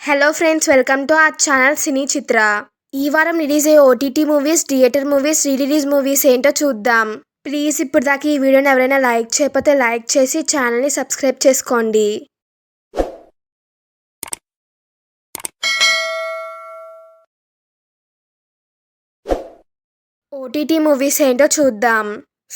Hello friends, welcome to our channel cine Chitra. ఈ వారం release అయ్యే OTT movies, theatre movies, re release movies ఏంటో చూద్దాం. ప్లీజ్ ఇప్పుడు దాకా ఈ వీడియోని ఎవరైనా లైక్ చేయకపోతే లైక్ చేసి ఛానల్ని సబ్స్క్రైబ్ చేసుకోండి. ఓటీటీ మూవీస్ ఏంటో చూద్దాం.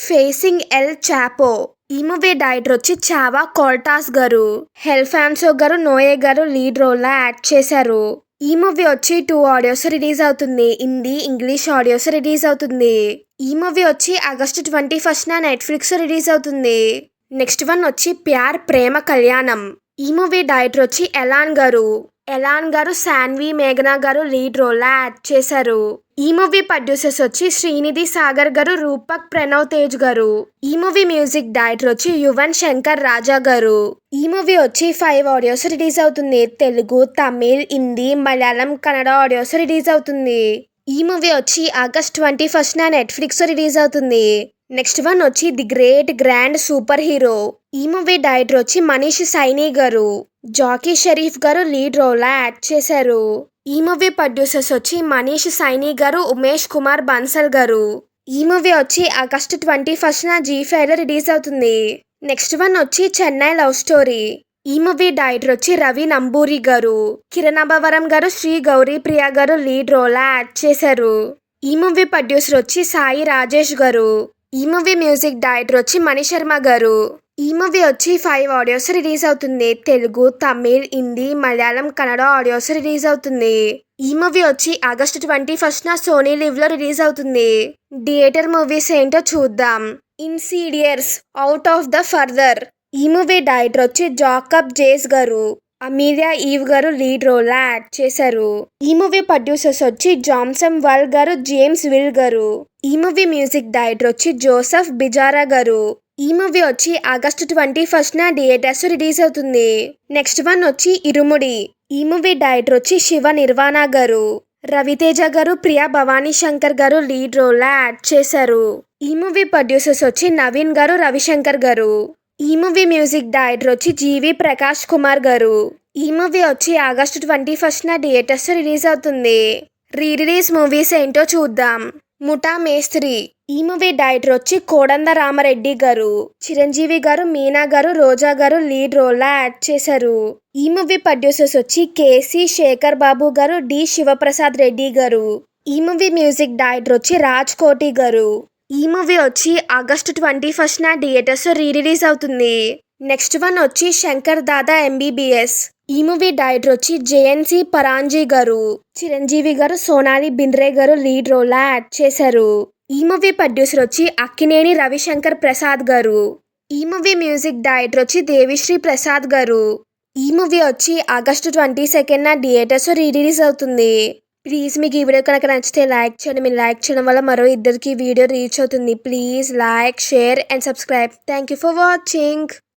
Facing El Chapo. ఈ మూవీ డైరెక్టర్ వచ్చి చావా కోల్టాస్ గారు. హెల్ఫాన్సో గారు, నోయే గారు లీడ్ రోల్ లా యాక్ట్ చేశారు. ఈ మూవీ వచ్చి 2 ఆడియోస్ రిలీజ్ అవుతుంది. హిందీ, ఇంగ్లీష్ ఆడియోస్ రిలీజ్ అవుతుంది. ఈ మూవీ వచ్చి ఆగస్టు 21న నెట్ఫ్లిక్స్ రిలీజ్ అవుతుంది. నెక్స్ట్ వన్ వచ్చి ప్యార్ ప్రేమ కళ్యాణం. ఈ మూవీ డైరెక్టర్ వచ్చి ఎలాన్ గారు శాన్వి మేఘనా గారు లీడ్ రోల్ లా యాక్ట్ చేశారు. ఈ మూవీ ప్రొడ్యూసర్స్ వచ్చి శ్రీనిధి సాగర్ గారు, రూపక్ ప్రణవ్ తేజ్ గారు. ఈ మూవీ మ్యూజిక్ డైరెక్టర్ వచ్చి యువన్ శంకర్ రాజా గారు. ఈ మూవీ వచ్చి 5 ఆడియోస్ రిలీజ్ అవుతుంది. తెలుగు, తమిళ్, హిందీ, మలయాళం, కన్నడ ఆడియోస్ రిలీజ్ అవుతుంది. ఈ మూవీ వచ్చి ఆగస్ట్ 21న నెట్ఫ్లిక్స్ రిలీజ్ అవుతుంది. నెక్స్ట్ వన్ వచ్చి the great grand super hero. ఈ మూవీ డైరెక్టర్ వచ్చి మనీష్ సైనీ గారు. జాకీ షరీఫ్ గారు లీడ్ రోల్ లా యాక్ట్ చేశారు. ఈ మూవీ ప్రొడ్యూసర్స్ వచ్చి మనీష్ సైనీ గారు, ఉమేష్ కుమార్ బన్సల్ గారు. ఈ మూవీ వచ్చి ఆగస్టు 21న జీ5లో రిలీజ్ అవుతుంది. నెక్స్ట్ వన్ వచ్చి చెన్నై లవ్ స్టోరీ. ఈ మూవీ డైరెక్టర్ వచ్చి రవి నంబూరి గారు. కిరణ్ అభవరం గారు, శ్రీ గౌరీ ప్రియా గారు లీడ్ రోల్ లా యాక్ట్ చేశారు. ఈ మూవీ ప్రొడ్యూసర్ వచ్చి సాయి రాజేష్ గారు. ఈ మూవీ మ్యూజిక్ డైరెక్టర్ వచ్చి మణి శర్మ గారు. ఈ మూవీ వచ్చి 5 ఆడియోస్ రిలీజ్ అవుతుంది. తెలుగు, తమిళ్, హిందీ, మలయాళం, కన్నడ ఆడియోస్ రిలీజ్ అవుతుంది. ఈ మూవీ వచ్చి ఆగస్టు 21న సోనీ లివ్ లో రిలీజ్ అవుతుంది. థియేటర్ మూవీస్ ఏంటో చూద్దాం. Insidious, out of the further. ఈ మూవీ డైరెక్టర్ వచ్చి జాకబ్ జేస్ గారు. అమీలియా ఈవ్ గారు లీడ్ రోల్ లా యాక్ట్ చేశారు. ఈ మూవీ ప్రొడ్యూసర్స్ వచ్చి జాన్సన్ వాల్ గారు, జేమ్స్ విల్ గారు. ఈ మూవీ మ్యూజిక్ డైరెక్టర్ వచ్చి జోసెఫ్ బిజారా గారు. ఈ మూవీ వచ్చి ఆగస్టు 21న థియేటర్స్ రిలీజ్ అవుతుంది. నెక్స్ట్ వన్ వచ్చి ఇరుముడి. ఈ మూవీ డైరెక్టర్ వచ్చి శివ నిర్వాణ గారు. రవితేజ గారు, ప్రియా భవానీ శంకర్ గారు లీడ్ రోల్ లా యాక్ట్ చేశారు. ఈ మూవీ ప్రొడ్యూసర్స్ వచ్చి నవీన్ గారు, రవిశంకర్ గారు. ఈ మూవీ మ్యూజిక్ డైరెక్టర్ వచ్చి జీవి ప్రకాష్ కుమార్ గారు. ఈ మూవీ వచ్చి ఆగస్టు 21న థియేటర్స్ రిలీజ్ అవుతుంది. రీ రిలీజ్ మూవీస్ ఏంటో చూద్దాం. ముఠా మేస్త్రి. ఈ మూవీ డైరెక్టర్ వచ్చి కోదండ రామరెడ్డి గారు. చిరంజీవి గారు, మీనా గారు, రోజా గారు లీడ్ రోల్ లా యాక్ట్ చేశారు. ఈ మూవీ ప్రొడ్యూసర్స్ వచ్చి కేసీ శేఖర్ బాబు గారు, డి శివప్రసాద్ రెడ్డి గారు. ఈ మూవీ మ్యూజిక్ డైరెక్టర్ వచ్చి రాజ్ కోటి గారు. ఈ మూవీ వచ్చి ఆగస్టు 21న థియేటర్స్ రీ రిలీజ్ అవుతుంది. నెక్స్ట్ వన్ వచ్చి శంకర్ దాదా ఎంబీబీఎస్. ఈ మూవీ డైరెక్టర్ వచ్చి జేఎన్సీ పరాంజీ గారు. చిరంజీవి గారు, సోనాలి బింద్రే గారు లీడ్ రోల్ లా యాక్ట్ చేశారు. ఈ మూవీ ప్రొడ్యూసర్ వచ్చి అక్కినేని రవిశంకర్ ప్రసాద్ గారు. ఈ మూవీ మ్యూజిక్ డైరెక్టర్ వచ్చి దేవిశ్రీ ప్రసాద్ గారు. ఈ మూవీ వచ్చి ఆగస్టు 22న థియేటర్స్ రీ రిలీజ్ అవుతుంది. ప్లీజ్ మీకు ఈ వీడియో కనుక నచ్చితే లైక్ చేయండి. మీరు లైక్ చేయడం వల్ల మరో ఇద్దరికి వీడియో రీచ్ అవుతుంది. Please like, share and subscribe. Thank you for watching.